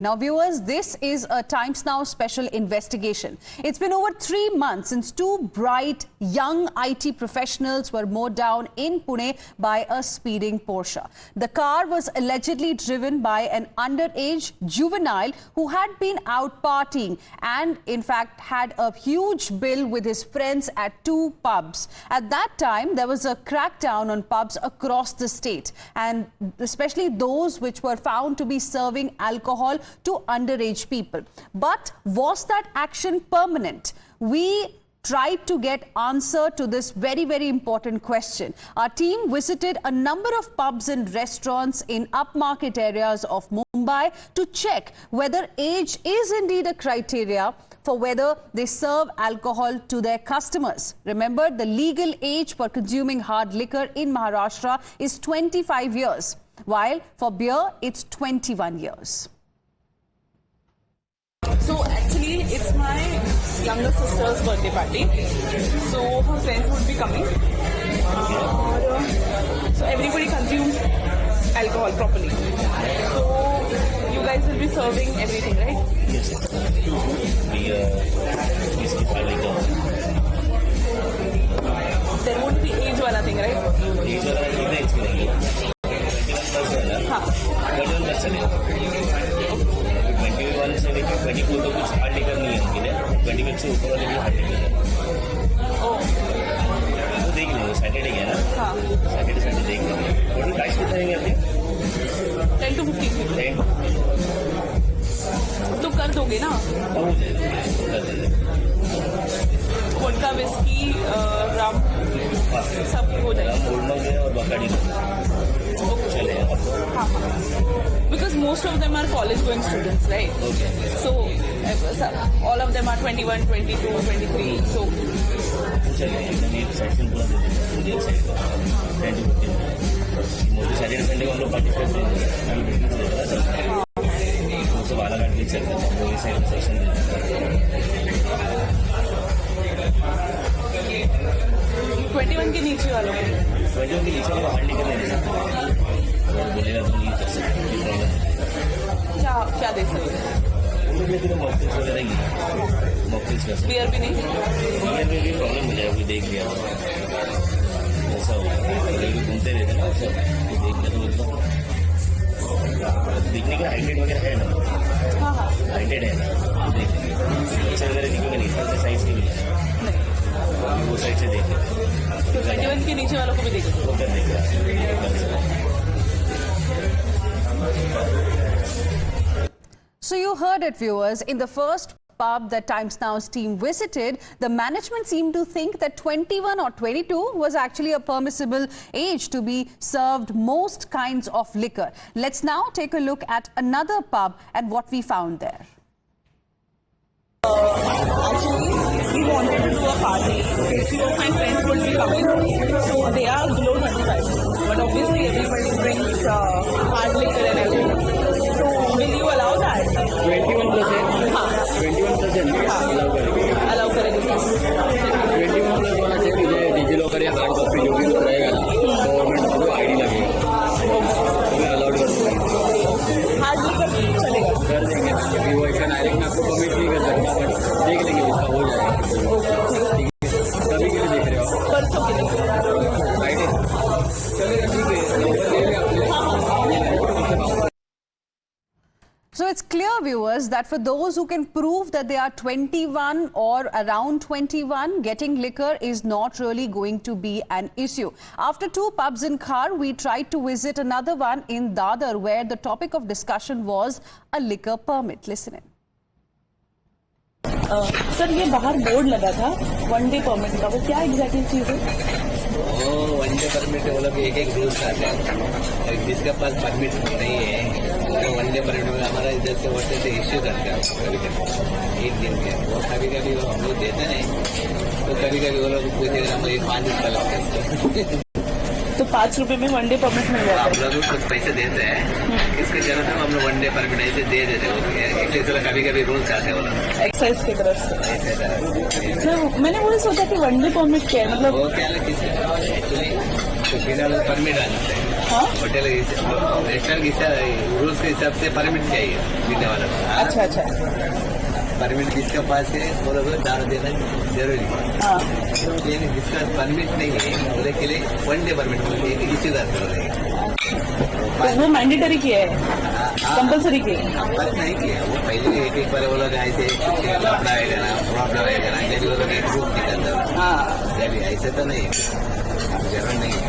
Now, viewers, this is a Times Now special investigation. It's been over 3 months since two bright, young IT professionals were mowed down in Pune by a speeding Porsche. The car was allegedly driven by an underage juvenile who had been out partying and, in fact, had a huge bill with his friends at two pubs. At that time, there was a crackdown on pubs across the state, and especially those which were found to be serving alcohol to underage people. But was that action permanent? We tried to get answer to this very, very important question. Our team visited a number of pubs and restaurants in upmarket areas of Mumbai to check whether age is indeed a criteria for whether they serve alcohol to their customers. Remember, the legal age for consuming hard liquor in Maharashtra is 25 years, while for beer, it's 21 years. So actually, it's my younger sister's birthday party. So her friends would be coming. So everybody consumes alcohol properly. So you guys will be serving everything, right? Yes. There won't be age wala thing, right? Age wala age नहीं 21 plus चलेगा 21 से लेकर 24 तो कुछ hard liquor नहीं है उनके लिए 21 से ऊपर वाले भी हार्ड लिकर तो देख लेंगे सैटरडे है ना सैटरडे देख लेंगे टोटल प्राइस कितना है आपके 10 to 15 तो कर दोगे ना हो जाएगा वोडका विस्की रम सब हो जाएगा और बकाडी चलेगा because most of them are college going students, right? Okay. So all of them are 21, 22, 23. So चलिए सेक्शन पूरा दे देंगे मोदी सैटरडे संडे को हम लोग पार्टिसिपेट करेंगे वो सब अलग अलग चलते हैं वो इसे सेक्शन दे देंगे 21 के नीचे वालों को 21 के नीचे वालों को हार्ड लिकर नहीं दे सकते बोलेगा तो नहीं कर सकते क्या दे सकते हैं मॉकटेल्स वगैरह की मॉकटेल्स कर सकते बियर भी नहीं बियर में भी प्रॉब्लम हो जाएगा कोई देख लिया ऐसा होगा कहीं घूमते रहते ना सब देख लिया तो मतलब देखने का हाइटेड वगैरह है ना हाइटेड है ना तो देख लेंगे अच्छा वगैरह दिखेगा नहीं थर्ड साइड से भी वो साइड से देख लेंगे तो 21 के नीचे वालों को भी देखेंगे वो कर देंगे So you heard it, viewers. In the first pub that Times Now's team visited, the management seemed to think that 21 or 22 was actually a permissible age to be served most kinds of liquor. Let's now take a look at another pub and what we found there. Actually, we wanted to do a party. A few of my friends would be coming. So they are below 25. But obviously everybody drinks hard liquor and everything. So will you allow that? 21% हाँ 21% allow करेंगे 21 plus होना चाहिए तुझे DigiLocker या hard copy जो भी रहेगा ना गवर्नमेंट को आईडी लगेगा तुम्हें अलाउड कर दूंगा हार्ड लिकर चलेगा कर देंगे अभी वो ऐसा डायरेक्ट में आपको कमिट नहीं कर सकता बट देख लेंगे जिसका हो जाएगा कभी के लिए देख रहे हो परसों के लिए राइट चलेगा ठीक है नंबर ले लें आपने So it's clear, viewers, that for those who can prove that they are 21 or around 21, getting liquor is not really going to be an issue. After two pubs in Khar, we tried to visit another one in Dadar, where the topic of discussion was a liquor permit. Listen in. Sir ये बाहर board लगा था 1 day permit का वो क्या exactly चीज है वो 1 डे परमिट वो लोग एक रूल्स आते हैं जिसके पास परमिट नहीं है तो 1 डे परमिट में हमारा इधर से वोटर से इश्यू करते हैं कभी कभी 1 दिन के वो कभी कभी हम लोग देते नहीं तो कभी कभी वो लोग पूछे हम 5 रुपये लगते हैं तो 5 रुपए में 1 डे परमिट मिल जाता हम लोग कुछ पैसे देते हैं इसके जरूरत है हम लोग 1 डे परमिट ऐसे दे देते हैं कभी कभी रूल्स आते हैं वो लोग एक्साइज की तरफ से सर मैंने वही सोचा कि 1 डे परमिट क्या है मतलब वो क्या है एक्चुअली तो बिना परमिट आना चाहिए होटल रेस्टोरेंट के रूल्स के हिसाब से परमिट चाहिए पीने वाला को। अच्छा अच्छा। परमिट जिसके पास है वो लोग दारू देना जरूरी है। हाँ लेकिन जिसका परमिट नहीं है बोले के लिए 1 डे परमिट बोलते हैं इसी दार बोलेंगे। तो वो मैंडेटरी किया है, कंपल्सरी किया है। बस नहीं किया वो पहले एक बार वो लोग ऐसे कपड़ा आएगा ना प्रॉब्लम आएगा ना जब वो लोग एक ग्रुप निकलता हाँ जब ऐसे तो नहीं जरूर नहीं है।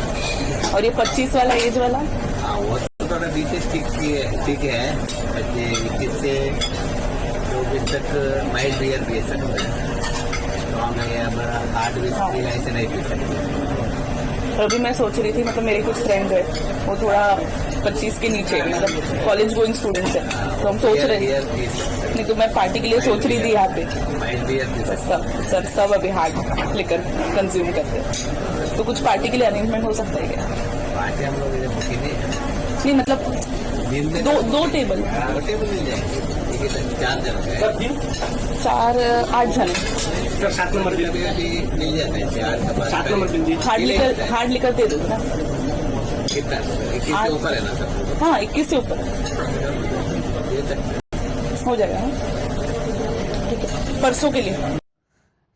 और ये 25 वाला एज वाला? हाँ वो तो थोड़ा बीच ठीक है। 21 से 24 तक माइल्ड बियर पी सकते हैं। स्ट्रॉन्ग है हमारा हार्ड विस्की ऐसे नहीं पी सकते। तो अभी मैं सोच रही थी, मतलब मेरे कुछ फ्रेंड है वो थोड़ा 25 के नीचे, मतलब कॉलेज गोइंग स्टूडेंट्स है, तो हम सोच रहे थे नहीं तो मैं पार्टी के लिए सोच रही थी यहाँ पे। माइल्ड बियर सब अभी हार्ड लिकर कंज्यूम करते हैं, तो कुछ पार्टी के लिए अरेंजमेंट हो सकता है क्या? पार्टी हम लोग इधर बुकिंग नहीं मतलब दो टेबल मिल जाएंगे। 4 जन 8 जने 7 नंबर भी मिल जाते हैं। 7 नंबर हार्ड लिकर दे दो ना। कितना 21 से ऊपर है ना सर? हाँ 21 से ऊपर हो जाएगा ना, ठीक है परसों के लिए।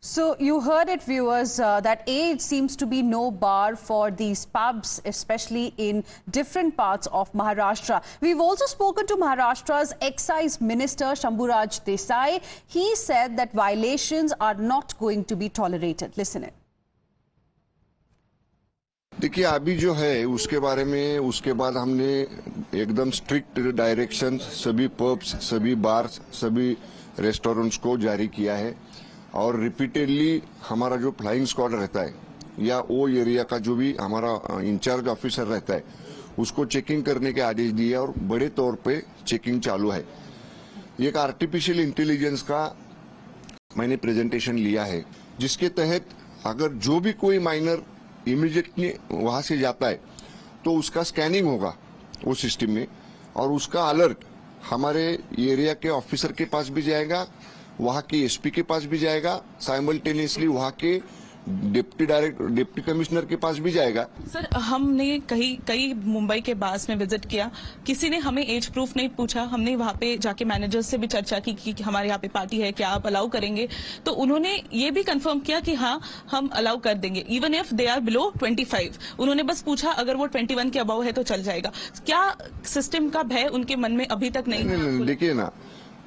So you heard it, viewers, that it seems to be no bar for these pubs, especially in different parts of Maharashtra. We've also spoken to Maharashtra's Excise Minister Shambhuraj Desai. He said that violations are not going to be tolerated. Listen in. देखिए अभी जो है उसके बारे में उसके बाद हमने एकदम स्ट्रिक्ट डायरेक्शन सभी पब्स, सभी बार्स, सभी रेस्टोरेंट्स को जारी किया है और रिपीटेडली हमारा जो फ्लाइंग स्क्वाड रहता है या वो एरिया का जो भी हमारा इंचार्ज ऑफिसर रहता है उसको चेकिंग करने के आदेश दिए और बड़े तौर पे चेकिंग चालू है। एक आर्टिफिशियल इंटेलिजेंस का मैंने प्रेजेंटेशन लिया है जिसके तहत अगर जो भी कोई माइनर इमीडिएटली वहां से जाता है तो उसका स्कैनिंग होगा वो सिस्टम में और उसका अलर्ट हमारे एरिया के ऑफिसर के पास भी जाएगा, वहां के एसपी के पास भी जाएगा, साइमल्टेनियसली वहां के डिप्टी कमिश्नर के पास भी जाएगा। सर हमने कई मुंबई के बास में विजिट किया, किसी ने हमें एज प्रूफ नहीं पूछा। हमने वहां पे जाके मैनेजर से भी चर्चा की कि हमारे यहाँ पे पार्टी है, क्या आप अलाउ करेंगे? तो उन्होंने ये भी कंफर्म किया कि हाँ हम अलाउ कर देंगे even if they are below 25। उन्होंने बस पूछा अगर वो 21 के अबाउ है तो चल जाएगा। क्या सिस्टम का भय उनके मन में अभी तक नहीं? देखिए ना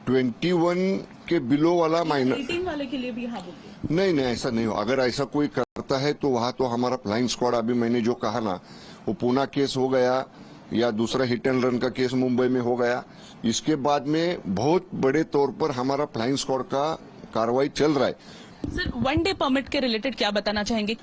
21 के बिलो वाला माइनर 18 वाले के लिए भी हाँ नहीं ऐसा नहीं हो। अगर ऐसा कोई करता है तो वहां तो हमारा फ्लाइंग स्क्वाड अभी मैंने जो कहा ना वो पूना केस हो गया या दूसरा हिट एंड रन का केस मुंबई में हो गया, इसके बाद में बहुत बड़े तौर पर हमारा फ्लाइंग स्क्वाड का कार्रवाई चल रहा है। सर 1 डे परमिट के रिलेटेड क्या बताना चाहेंगे?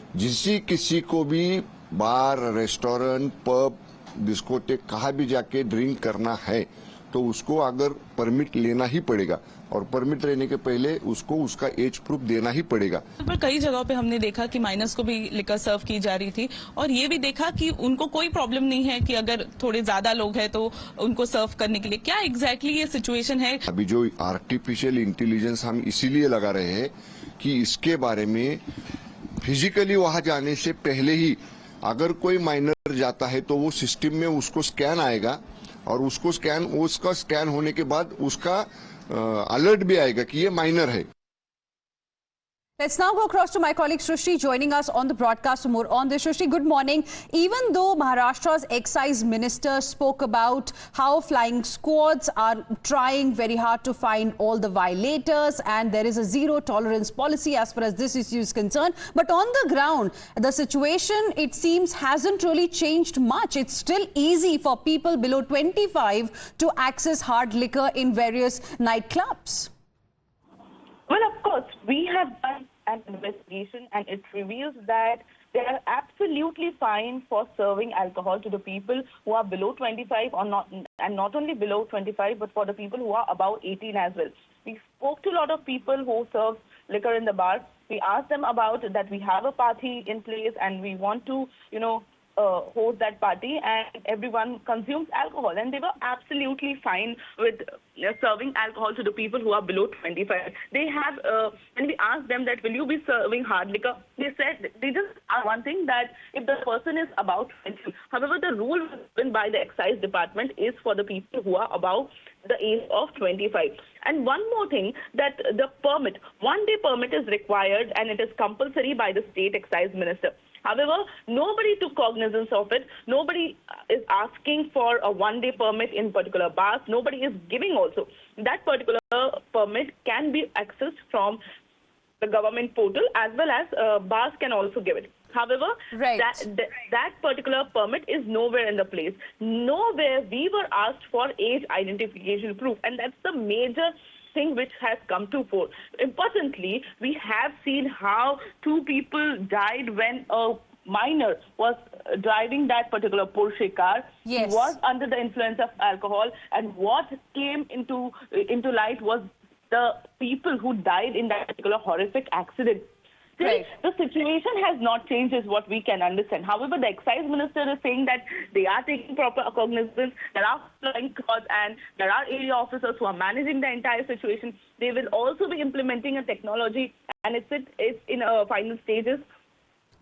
किसी को भी बार, रेस्टोरेंट, पब, डिस्कोटेक कहाँ भी जाके ड्रिंक करना है तो उसको अगर परमिट लेना ही पड़ेगा और परमिट लेने के पहले उसको उसका एज प्रूफ देना ही पड़ेगा। पर कई जगहों पे हमने देखा कि माइनर्स को भी लिकर सर्व की जा रही थी और ये भी देखा कि उनको कोई प्रॉब्लम नहीं है कि अगर थोड़े ज्यादा लोग हैं तो उनको सर्व करने के लिए। क्या एग्जैक्टली ये सिचुएशन है? अभी जो आर्टिफिशियल इंटेलिजेंस हम इसीलिए लगा रहे हैं कि इसके बारे में फिजिकली वहां जाने से पहले ही अगर कोई माइनर जाता है तो वो सिस्टम में उसको स्कैन आएगा और उसका स्कैन होने के बाद उसका अलर्ट भी आएगा कि ये माइनर है। Let's now go across to my colleague Shrishti joining us on the broadcast for more on this. Shrishti, good morning. Even though Maharashtra's excise minister spoke about how flying squads are trying very hard to find all the violators and there is a zero tolerance policy as far as this issue is concerned, but on the ground, the situation, it seems, hasn't really changed much. It's still easy for people below 25 to access hard liquor in various nightclubs. Well, of course, we have done an investigation and it reveals that they are absolutely fine for serving alcohol to the people who are below 25 or not, and not only below 25, but for the people who are above 18 as well. We spoke to a lot of people who serve liquor in the bar. We asked them about that we have a party in place and we want to, host that party, and everyone consumes alcohol, and they were absolutely fine with serving alcohol to the people who are below 25. They have, when we asked them that will you be serving hard liquor, they said they just asked one thing, that if the person is about 20. However, the rule given by the excise department is for the people who are above the age of 25. And one more thing, that the permit, one-day permit is required, and it is compulsory by the state excise minister. However, nobody took cognizance of it. Nobody is asking for a one-day permit in particular bars. Nobody is giving also. That particular permit can be accessed from the government portal, as well as bars can also give it. However, Right. that particular permit is nowhere in the place. Nowhere we were asked for age identification proof, and that's the major thing which has come to fore. Importantly, we have seen how 2 people died when a minor was driving that particular Porsche car. Yes. He was under the influence of alcohol, and what came into light was the people who died in that particular horrific accident. Still, Right. the situation has not changed is what we can understand. However, the excise minister is saying that they are taking proper cognizance. There are flying squads and there are area officers who are managing the entire situation. They will also be implementing a technology, and it's in final stages,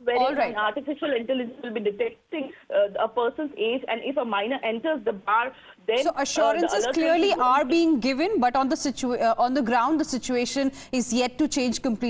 where All right. an artificial intelligence will be detecting a person's age, and if a minor enters the bar, then So assurances the alert clearly will be- are being given, but on the ground, the situation is yet to change completely.